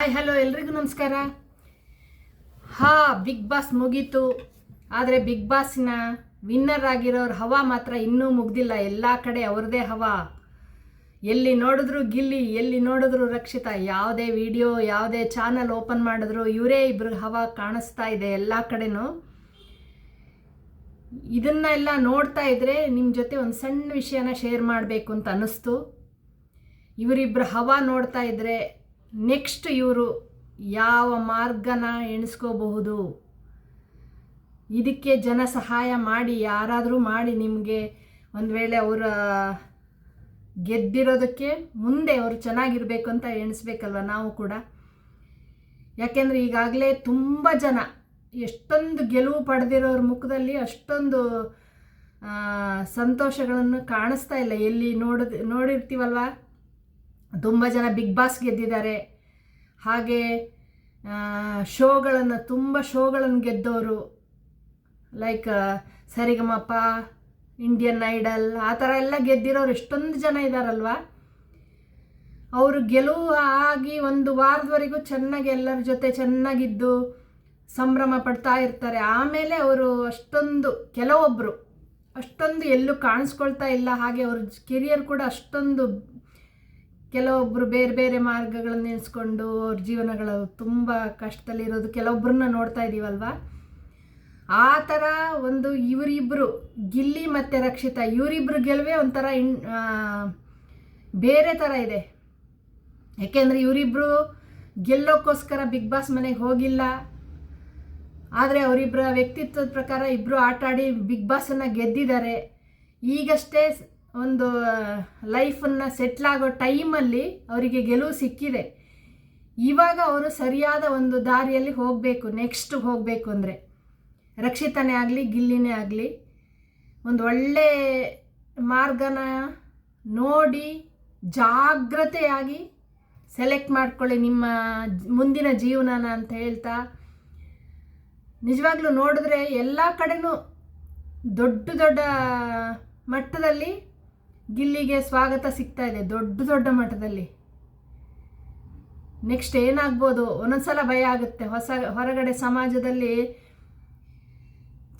Hi hello ಎಲ್ರಿಗೂ ನಮಸ್ಕಾರ. Big boss ಮುಗೀತು. ಆದರೆ ಬಿಗ್ ಬಾಸ್ನ ವಿನ್ನರ್ ಆಗಿರೋರು ಹವಾ ಮಾತ್ರ ಇನ್ನೂ ಮುಗ್ದಿಲ್ಲ. ಎಲ್ಲ ಕಡೆ ಅವ್ರದ್ದೇ ಹವಾ. ಎಲ್ಲಿ ನೋಡಿದ್ರು ಗಿಲ್ಲಿ, ಎಲ್ಲಿ ನೋಡಿದ್ರು ರಕ್ಷಿತಾ. ಯಾವುದೇ ವಿಡಿಯೋ, ಯಾವುದೇ ಚಾನಲ್ ಓಪನ್ ಮಾಡಿದ್ರು ಇವರೇ ಇಬ್ರಿಗೆ ಹವಾ ಕಾಣಿಸ್ತಾ ಇದೆ ಎಲ್ಲ ಕಡೆನೂ. ಇದನ್ನೆಲ್ಲ ನೋಡ್ತಾ ಇದ್ರೆ ನಿಮ್ಮ ಜೊತೆ ಒಂದು ಸಣ್ಣ ವಿಷಯನ ಶೇರ್ ಮಾಡಬೇಕು ಅಂತ ಅನ್ನಿಸ್ತು. ಇವರಿಬ್ಬರು ಹವಾ ನೋಡ್ತಾ ಇದ್ರೆ ನೆಕ್ಸ್ಟ್ ಇವರು ಯಾವ ಮಾರ್ಗನ ಎಣಿಸ್ಕೋಬಹುದು. ಇದಕ್ಕೆ ಜನ ಸಹಾಯ ಮಾಡಿ, ಯಾರಾದರೂ ಮಾಡಿ ನಿಮಗೆ ಒಂದು ವೇಳೆ ಅವರ ಗೆದ್ದಿರೋದಕ್ಕೆ ಮುಂದೆ ಅವರು ಚೆನ್ನಾಗಿರಬೇಕು ಅಂತ ಎಣಿಸ್ಬೇಕಲ್ವ ನಾವು ಕೂಡ. ಯಾಕೆಂದರೆ ಈಗಾಗಲೇ ತುಂಬ ಜನ ಎಷ್ಟೊಂದು ಗೆಲುವು ಪಡೆದಿರೋರ ಮುಖದಲ್ಲಿ ಅಷ್ಟೊಂದು ಸಂತೋಷಗಳನ್ನು ಕಾಣಿಸ್ತಾ ಇಲ್ಲ. ಎಲ್ಲಿ ನೋಡಿರ್ತೀವಲ್ವ, ತುಂಬ ಜನ ಬಿಗ್ ಬಾಸ್ ಗೆದ್ದಿದ್ದಾರೆ. ಹಾಗೆ ತುಂಬ ಶೋಗಳನ್ನು ಗೆದ್ದವರು, ಲೈಕ್ ಸರಿಗಮಪ, ಇಂಡಿಯನ್ ಐಡಲ್, ಆ ಥರ ಎಲ್ಲ ಗೆದ್ದಿರೋರು ಎಷ್ಟೊಂದು ಜನ ಇದ್ದಾರಲ್ವ. ಅವರು ಗೆಲುವು ಆಗಿ ಒಂದು ವಾರದವರೆಗೂ ಚೆನ್ನಾಗಿ ಎಲ್ಲರ ಜೊತೆ ಚೆನ್ನಾಗಿದ್ದು ಸಂಭ್ರಮ ಪಡ್ತಾ ಇರ್ತಾರೆ. ಆಮೇಲೆ ಅವರು ಕೆಲವೊಬ್ಬರು ಅಷ್ಟೊಂದು ಎಲ್ಲೂ ಕಾಣಿಸ್ಕೊಳ್ತಾ ಇಲ್ಲ. ಹಾಗೆ ಅವ್ರ ಕೆರಿಯರ್ ಕೂಡ ಅಷ್ಟೊಂದು, ಕೆಲವೊಬ್ಬರು ಬೇರೆ ಬೇರೆ ಮಾರ್ಗಗಳನ್ನು ನೆನೆಸ್ಕೊಂಡು ಅವ್ರ ಜೀವನಗಳು ತುಂಬ ಕಷ್ಟದಲ್ಲಿರೋದು ಕೆಲವೊಬ್ಬರನ್ನ ನೋಡ್ತಾ ಇದ್ದೀವಲ್ವ. ಆ ಥರ ಒಂದು ಇವರಿಬ್ಬರು, ಗಿಲ್ಲಿ ಮತ್ತು ರಕ್ಷಿತಾ, ಇವರಿಬ್ಬರು ಗೆಲುವೇ ಒಂಥರ ಬೇರೆ ಥರ ಇದೆ. ಯಾಕೆಂದರೆ ಇವರಿಬ್ಬರು ಗೆಲ್ಲೋಕ್ಕೋಸ್ಕರ ಬಿಗ್ ಬಾಸ್ ಮನೆಗೆ ಹೋಗಿಲ್ಲ. ಆದರೆ ಅವರಿಬ್ಬರ ವ್ಯಕ್ತಿತ್ವದ ಪ್ರಕಾರ ಇಬ್ಬರು ಆಟಾಡಿ ಬಿಗ್ ಬಾಸನ್ನು ಗೆದ್ದಿದ್ದಾರೆ. ಈಗಷ್ಟೇ ಒಂದು ಲೈಫನ್ನು ಸೆಟ್ಲಾಗೋ ಟೈಮಲ್ಲಿ ಅವರಿಗೆ ಗೆಲುವು ಸಿಕ್ಕಿದೆ. ಇವಾಗ ಅವರು ಸರಿಯಾದ ಒಂದು ದಾರಿಯಲ್ಲಿ ಹೋಗಬೇಕು. ನೆಕ್ಸ್ಟ್ ಹೋಗಬೇಕು ಅಂದರೆ ರಕ್ಷಿತಾನೇ ಆಗಲಿ, ಗಿಲ್ಲಿನೇ ಆಗಲಿ, ಒಂದು ಒಳ್ಳೆ ಮಾರ್ಗನ ನೋಡಿ ಜಾಗ್ರತೆಯಾಗಿ ಸೆಲೆಕ್ಟ್ ಮಾಡ್ಕೊಳ್ಳಿ ನಿಮ್ಮ ಮುಂದಿನ ಜೀವನನ ಅಂತ ಹೇಳ್ತಾ, ನಿಜವಾಗ್ಲೂ ನೋಡಿದ್ರೆ ಎಲ್ಲ ಕಡೆನೂ ದೊಡ್ಡ ದೊಡ್ಡ ಮಟ್ಟದಲ್ಲಿ ಗಿಲ್ಲಿಗೆ ಸ್ವಾಗತ ಸಿಗ್ತಾ ಇದೆ. ದೊಡ್ಡ ದೊಡ್ಡ ಮಟ್ಟದಲ್ಲಿ. ನೆಕ್ಸ್ಟ್ ಏನಾಗ್ಬೋದು ಒಂದೊಂದ್ಸಲ ಭಯ ಆಗುತ್ತೆ. ಹೊರಗಡೆ ಸಮಾಜದಲ್ಲಿ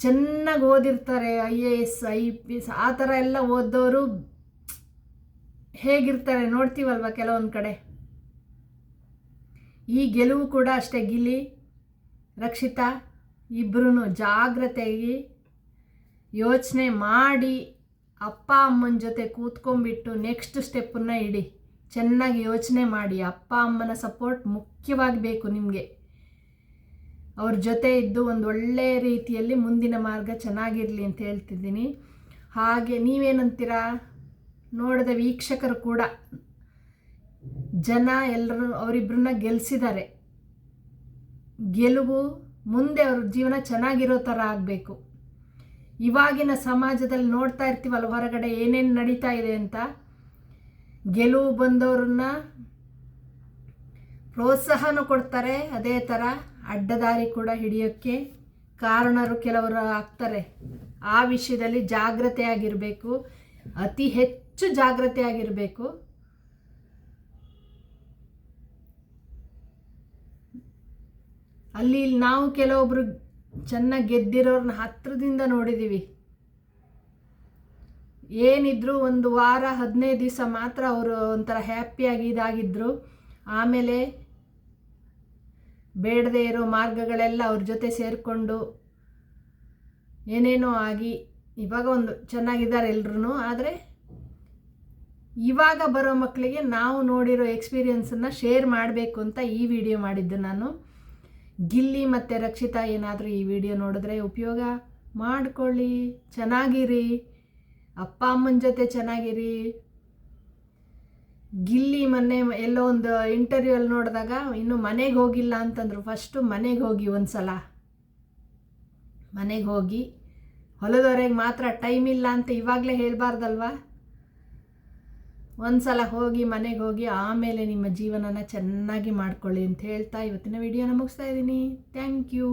ಚೆನ್ನಾಗಿ ಓದಿರ್ತಾರೆ, IAS IPS ಆ ಥರ ಎಲ್ಲ ಓದೋರು ಹೇಗಿರ್ತಾರೆ ನೋಡ್ತೀವಲ್ವ ಕೆಲವೊಂದು ಕಡೆ. ಈ ಗೆಲುವು ಕೂಡ ಅಷ್ಟೇ. ಗಿಲ್ಲಿ, ರಕ್ಷಿತಾ ಇಬ್ಬರೂ ಜಾಗ್ರತೆಯಾಗಿ ಯೋಚನೆ ಮಾಡಿ ಅಪ್ಪ ಅಮ್ಮನ ಜೊತೆ ಕೂತ್ಕೊಂಡ್ಬಿಟ್ಟು ನೆಕ್ಸ್ಟ್ ಸ್ಟೆಪ್ಪನ್ನು ಇಡಿ. ಚೆನ್ನಾಗಿ ಯೋಚನೆ ಮಾಡಿ. ಅಪ್ಪ ಅಮ್ಮನ ಸಪೋರ್ಟ್ ಮುಖ್ಯವಾಗಿ ಬೇಕು ನಿಮಗೆ. ಅವ್ರ ಜೊತೆ ಇದ್ದು ಒಂದು ಒಳ್ಳೆಯ ರೀತಿಯಲ್ಲಿ ಮುಂದಿನ ಮಾರ್ಗ ಚೆನ್ನಾಗಿರಲಿ ಅಂತ ಹೇಳ್ತಿದ್ದೀನಿ. ಹಾಗೆ ನೀವೇನಂತೀರಾ? ನೋಡಿದ ವೀಕ್ಷಕರು ಕೂಡ ಜನ ಎಲ್ಲರೂ ಅವರಿಬ್ಬರನ್ನ ಗೆಲ್ಲಿಸಿದ್ದಾರೆ. ಗೆಲುವು ಮುಂದೆ ಅವ್ರ ಜೀವನ ಚೆನ್ನಾಗಿರೋ ಥರ ಆಗಬೇಕು. ಇವಾಗಿನ ಸಮಾಜದಲ್ಲಿ ನೋಡ್ತಾ ಇರ್ತೀವಲ್ಲ ಹೊರಗಡೆ ಏನೇನು ನಡೀತಾ ಇದೆ ಅಂತ. ಗೆಲುವು ಬಂದವ್ರನ್ನ ಪ್ರೋತ್ಸಾಹನೂ ಕೊಡ್ತಾರೆ, ಅದೇ ಥರ ಅಡ್ಡದಾರಿ ಕೂಡ ಹಿಡಿಯೋಕ್ಕೆ ಕಾರಣರು ಕೆಲವರು ಆಗ್ತಾರೆ. ಆ ವಿಷಯದಲ್ಲಿ ಜಾಗ್ರತೆಯಾಗಿರಬೇಕು, ಅತಿ ಹೆಚ್ಚು ಜಾಗ್ರತೆಯಾಗಿರಬೇಕು. ಅಲ್ಲಿ ನಾವು ಕೆಲವೊಬ್ರು ಚೆನ್ನಾಗಿ ಗೆದ್ದಿರೋರನ್ನ ಹತ್ತಿರದಿಂದ ನೋಡಿದ್ದೀವಿ. ಏನಿದ್ರು ಒಂದು ವಾರ 15 ದಿವಸ ಮಾತ್ರ ಅವರು ಒಂಥರ ಹ್ಯಾಪಿಯಾಗಿ ಇದಾಗಿದ್ದರು. ಆಮೇಲೆ ಬೇಡದೇ ಇರೋ ಮಾರ್ಗಗಳೆಲ್ಲ ಅವ್ರ ಜೊತೆ ಸೇರಿಕೊಂಡು ಏನೇನೋ ಆಗಿ ಇವಾಗ ಒಂದು ಚೆನ್ನಾಗಿದ್ದಾರೆ ಎಲ್ರೂ. ಆದರೆ ಇವಾಗ ಬರೋ ಮಕ್ಕಳಿಗೆ ನಾವು ನೋಡಿರೋ ಎಕ್ಸ್ಪೀರಿಯನ್ಸನ್ನು ಶೇರ್ ಮಾಡಬೇಕು ಅಂತ ಈ ವಿಡಿಯೋ ಮಾಡಿದ್ದು ನಾನು. ಗಿಲ್ಲಿ ಮತ್ತು ರಕ್ಷಿತಾ ಏನಾದರೂ ಈ ವಿಡಿಯೋ ನೋಡಿದ್ರೆ ಉಪಯೋಗ ಮಾಡ್ಕೊಳ್ಳಿ, ಚೆನ್ನಾಗಿರಿ, ಅಪ್ಪ ಅಮ್ಮನ ಜೊತೆ ಚೆನ್ನಾಗಿರಿ. ಗಿಲ್ಲಿ ಮೊನ್ನೆ ಎಲ್ಲೋ ಒಂದು ಇಂಟರ್ವ್ಯೂಲ್ಲಿ ನೋಡಿದಾಗ ಇನ್ನು ಮನೆಗೆ ಹೋಗಿಲ್ಲ ಅಂತಂದರು. ಫಸ್ಟು ಮನೆಗೆ ಹೋಗಿ, ಒಂದು ಸಲ ಮನೆಗೆ ಹೋಗಿ, ಹೊಲದವರೆಗೆ ಮಾತ್ರ ಟೈಮ್ ಇಲ್ಲ ಅಂತ ಇವಾಗಲೇ ಹೇಳಬಾರ್ದಲ್ವ. ಒಂದು ಸಲ ಹೋಗಿ ಮನೆಗೆ ಹೋಗಿ ಆಮೇಲೆ ನಿಮ್ಮ ಜೀವನನ ಚೆನ್ನಾಗಿ ಮಾಡ್ಕೊಳ್ಳಿ ಅಂತ ಹೇಳ್ತಾ ಇವತ್ತಿನ ವಿಡಿಯೋನ ಮುಗಿಸ್ತಾ ಇದ್ದೀನಿ. Thank you.